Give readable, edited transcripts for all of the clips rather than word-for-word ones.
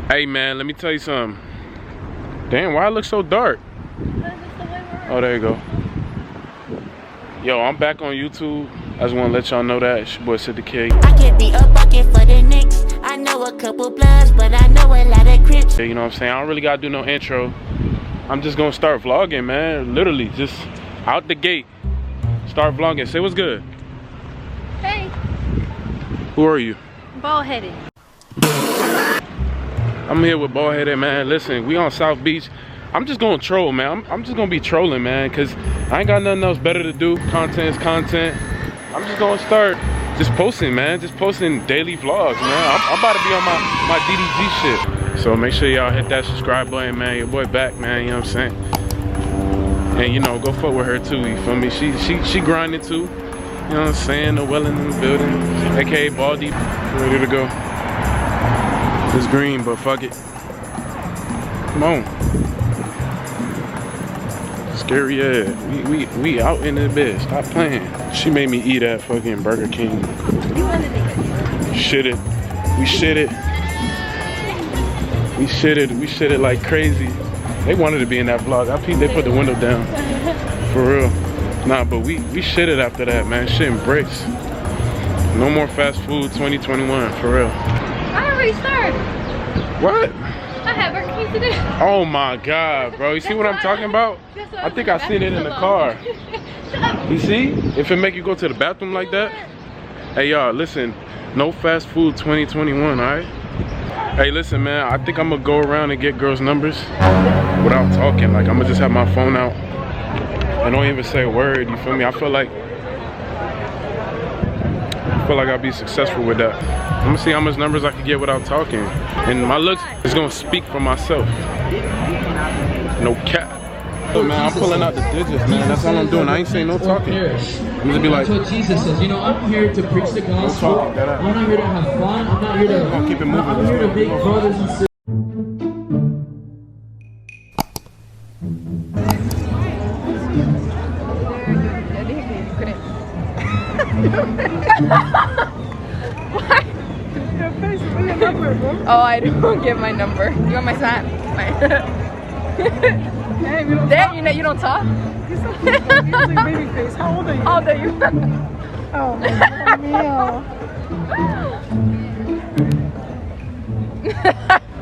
Hey man, let me tell you something. Damn, why it look so dark? Oh, there you go. Yo, I'm back on YouTube. I just want to let y'all know that. It's your boy Sid the Kid. I get the up bucket for the Knicks. I know a couple bloods, but I know a lot of Crips. You know what I'm saying? I don't really got to do no intro. I'm just going to start vlogging, man. Literally, just out the gate. Start vlogging. Say what's good. Hey. Who are you? Bald-headed. I'm here with Bald-headed, man. Listen, we on South Beach. I'm just gonna troll, man. I'm just gonna be trolling, man, because I ain't got nothing else better to do. Content is content. I'm just gonna start just posting, man. Just posting daily vlogs, man. I'm about to be on my DDG shit. So make sure y'all hit that subscribe button, man. Your boy back, man. You know what I'm saying? And you know, go fuck with her too. You feel me? She grinding too. You know what I'm saying? The Welling in the building, aka Baldy, ready to go. It's green, but fuck it. Come on. Scary ass. We out in the bed. Stop playing. She made me eat at fucking Burger King. Shit it. We shit it. We shit it. We shit it like crazy. They wanted to be in that vlog. I peeped they put the window down. For real. Nah, but we shit it after that, man. Shit in bricks. No more fast food 2021, for real. I already started. What? I have Burger King to do. Oh my God, bro. You see what I'm talking about? I think I seen it in the car. You see? If it make you go to the bathroom like that? Hey, y'all, listen. No fast food 2021, all right? Hey, listen, man. I think I'm going to go around and get girls' numbers without talking. Like, I'm going to just have my phone out and don't even say a word. You feel me? I feel like I'll be successful with that. I'm gonna see how much numbers I can get without talking. And my looks is gonna speak for myself. No cap. So man, I'm pulling out the digits, man. That's all I'm doing. I ain't saying no talking. I'm gonna be like, that's what Jesus says. You know, I'm here to preach the gospel. No talking, I'm not here to have fun. I'm not here to. I'm keep it moving. I'm here to make brothers and sisters. Oh, I don't get my number. You want my snap? Damn, you don't talk? He's so cute. He's like baby face. How old are you? How old are you? Oh, meow.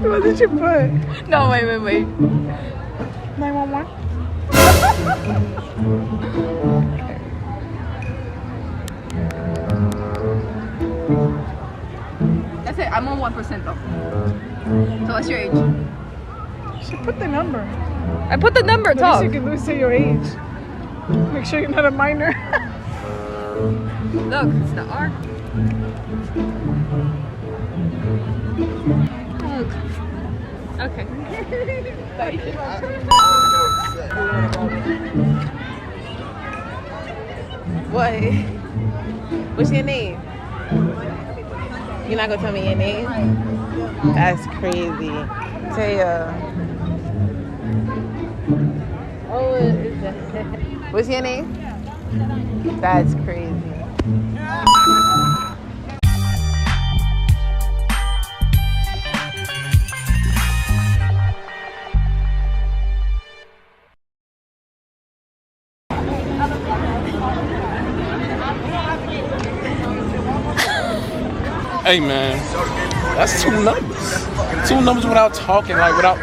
What did you put? No, wait. 911? That's it. I'm on 1% though. So what's your age? You should put the number. I put the number. At Talk. least you can say your age. Make sure you're not a minor. Look, it's the R. Look. Okay. What? What's your name? You're not gonna tell me your name? That's crazy. Taya. Oh, is that? What's your name? That's crazy. hey man, that's two numbers. Two numbers without talking, like without,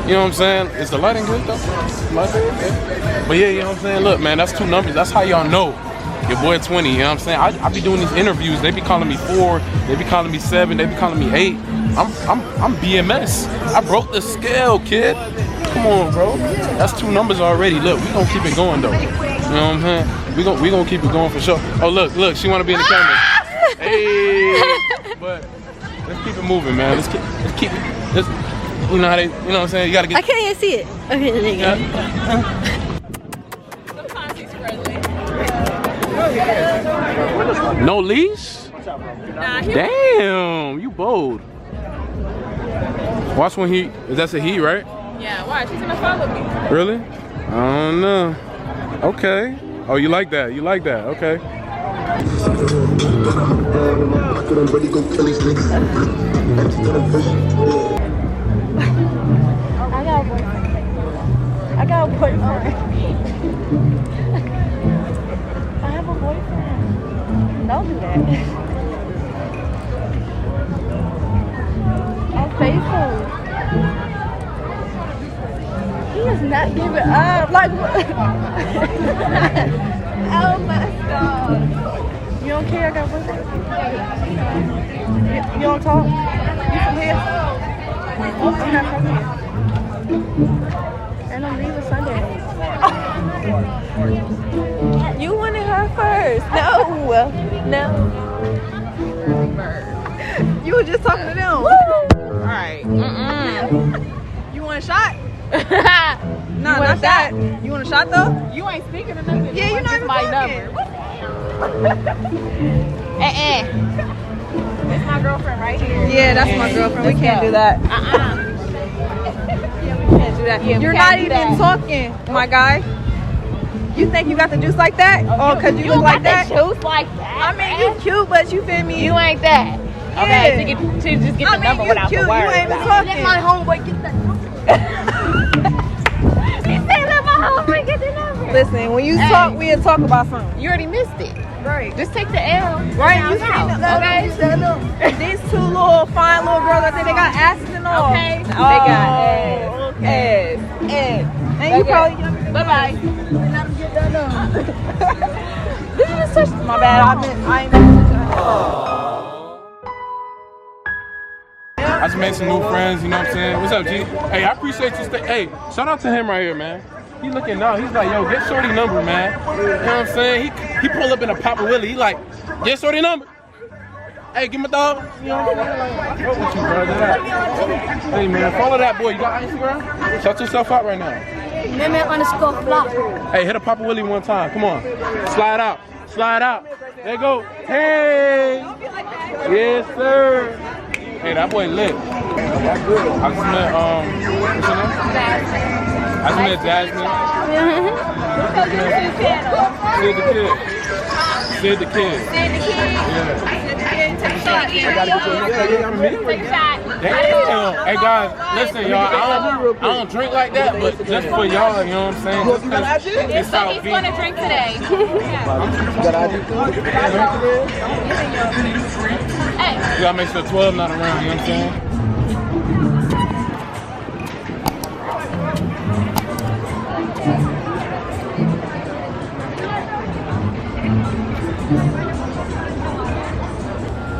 you know what I'm saying? Is the lighting good though? Lighting? Okay. But yeah, you know what I'm saying? Look, man, that's two numbers. That's how y'all know your boy 20, you know what I'm saying? I be doing these interviews. They be calling me 4, they be calling me 7, they be calling me 8. I'm BMS. I broke the scale, kid. Come on, bro. That's two numbers already. Look, we gonna keep it going though. You know what I'm saying? We gonna keep it going for sure. Oh look, she wanna be in the camera. Hey, but let's keep it moving, man. Let's keep it. You know how they, you know what I'm saying? You gotta get. I can't even see it. Okay, there you go. Sometimes he's friendly. No leash? Nah, Damn, you bold. Watch when he, that's a he, right? yeah, why? She's gonna follow me. Really? I don't know. Okay. Oh, you like that? You like that? Okay. I have a boyfriend. Don't do that. I'm faithful. He is not giving up. Like, oh my God. You don't care I got a boyfriend? You don't talk? You from here? I'm not from here. And I'm leaving Sunday. You wanted her first. No. No. You were just talking to them. Alright. You want a shot? No, not that. You want a shot though? You ain't speaking to nothing. Yeah, you're not even my talking. It's my girlfriend right here. Yeah, that's my girlfriend. We can't do that. Yeah, we can't do that. Yeah, You're not even talking, my guy. You think you got the juice like that? Oh, cause you look like that? Juice like that. I mean, you cute, but you feel me? You ain't that. Okay, to just get the number you without cute. the words. You ain't even talking. Let my homeboy get that number. He said let my homeboy get the number. Listen, when you talk, we'll talk about something. You already missed it. Right. Just take the L. Right, Now you it's see out. that? Okay. These two little fine little girls, I think they got asses and all. Okay. Oh, They got okay. ass. And you probably younger than Bye-bye. me. Let them get that number. Did you just touch my bad? I ain't meant to touch. I just made some new friends, you know what I'm saying? What's up, G? Hey, I appreciate you hey, shout out to him right here, man. He looking out. He's like, yo, get Shorty number, man. You know what I'm saying? He pull up in a Papa Willie. He like, get Shorty number. Hey, give him a dog. You know what I'm saying? What with you, bro? Hey, man, follow that boy. You got Instagram? Shout yourself out right now. Meme_flop. Hey, hit a Papa Willie one time. Come on. Slide out. Slide out. There you go. Hey. Yes, sir. Hey, that boy lit. I just met, what's her name? I just met Jasmine. Sid the Kid. Sid the Kid. Yeah. I gotta get your for me. Damn. Hey guys, listen y'all, I don't drink like that, but just for y'all, you know what I'm saying? Just 'cause it's how He's going to drink today. You gotta make sure 12 not around, you know what I'm saying?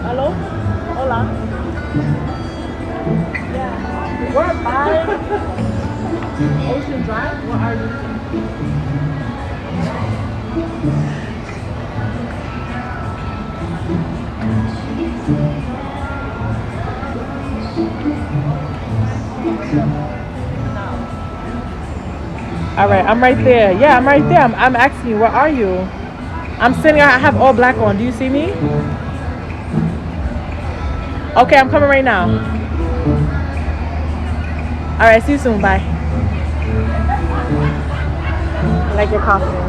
Hello? Hola. We're by Ocean Drive. What are you? All right, I'm right there. Yeah, I'm right there. I'm asking you, where are you? I'm sitting, I have all black on. Do you see me? Okay, I'm coming right now. All right, see you soon. Bye. I like your confidence.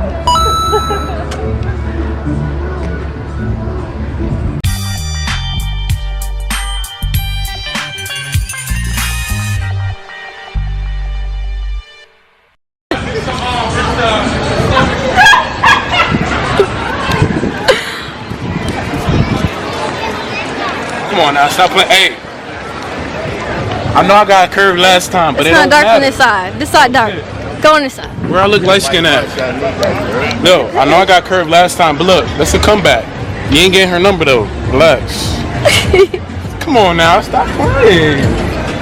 Come on now, stop playing. Hey, I know I got a curve last time, but It's it not don't dark matter. on this side. This side dark. Go on this side. Where I look light skin at? No, I know I got curved last time, but look, that's a comeback. You ain't getting her number though. Relax. Come on now, stop playing.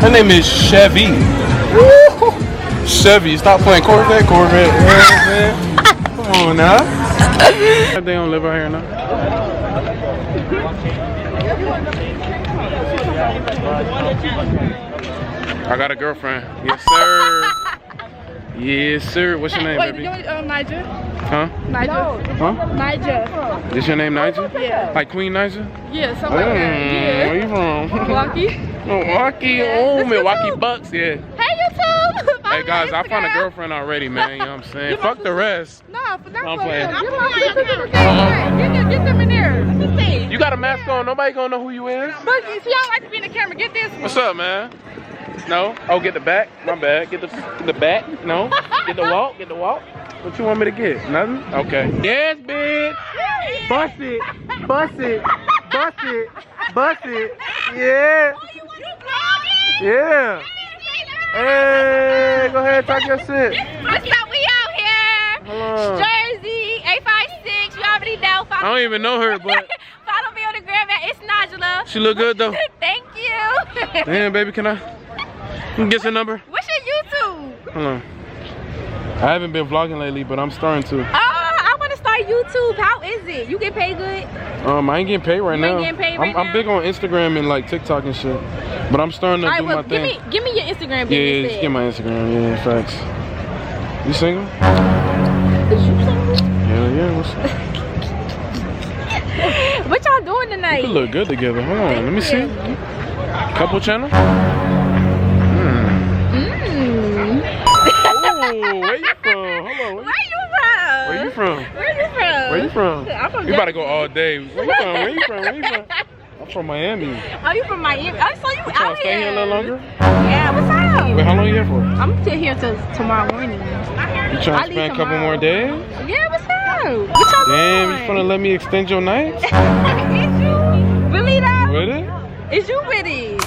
Her name is Chevy. Woo. Chevy, stop playing Corvette. You know what I'm saying? Come on now. They don't live out here now. I got a girlfriend. Yes, sir. Yes, sir. What's your name, baby? Niger. Huh? Niger. Huh? Niger. This your name, Niger? Yeah. Like Queen Niger? Yeah, something like that. Yeah. Where you from? Milwaukee. Milwaukee. Oh, Milwaukee Bucks, yeah. Hey, YouTube. Hey, guys, I found a girlfriend already, man. You know what I'm saying? Fuck the rest. Nah, but that's I'm for playing. real. Get them in there. Let me see. You got a mask on. Nobody gonna know who you is. But you see, I don't like to be in the camera. Get this one. What's up, man? No. Oh, get the back. My bad. Get the back. No. Get the walk. Get the walk. What you want me to get? Nothing? Okay. Yes, bitch. Bust it. Bust it. Bust it. Bust it. Yeah. Yeah. Hey, go ahead, talk your shit. What's up? We out here. Hello. Jersey, 856. You already know. I don't even know her, but Follow me on the gram at It's Najla. she look good though. Thank you. Damn, baby, can I get your number? What's your YouTube? Hold on. I haven't been vlogging lately, but I'm starting to. Oh, I want to start YouTube. How is it? You get paid good? I ain't getting paid right You now. ain't getting paid right I'm now? big on Instagram and like TikTok and shit. But I'm starting to do my thing. Give me your Instagram. Yeah, just get my Instagram. Yeah, facts. You single? Is you single? Yeah, what's up? What y'all doing tonight? We look good together. Hold on, let me see. Couple channel? Oh, where you from? Hold on. Where you from? Where you from? Where you from? I'm from We about to go all day. Where you from? Where you from? Where you from? I'm from Miami. Are you from Miami? Oh, so you Trying out to stay here a little longer? Yeah, what's up? Wait, how long you here for? I'm still here till tomorrow morning. You trying to spend a couple more days? Yeah, what's up? What y'all Damn, doing? you finna let me extend your night? Is you really though? With it? Is you with it?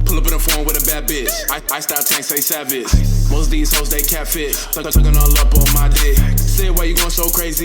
Pull up in a phone with a bad bitch. I style tank, say savage. Most of these hoes, they catfish. Tugging all up on my dick. Say why you going so crazy?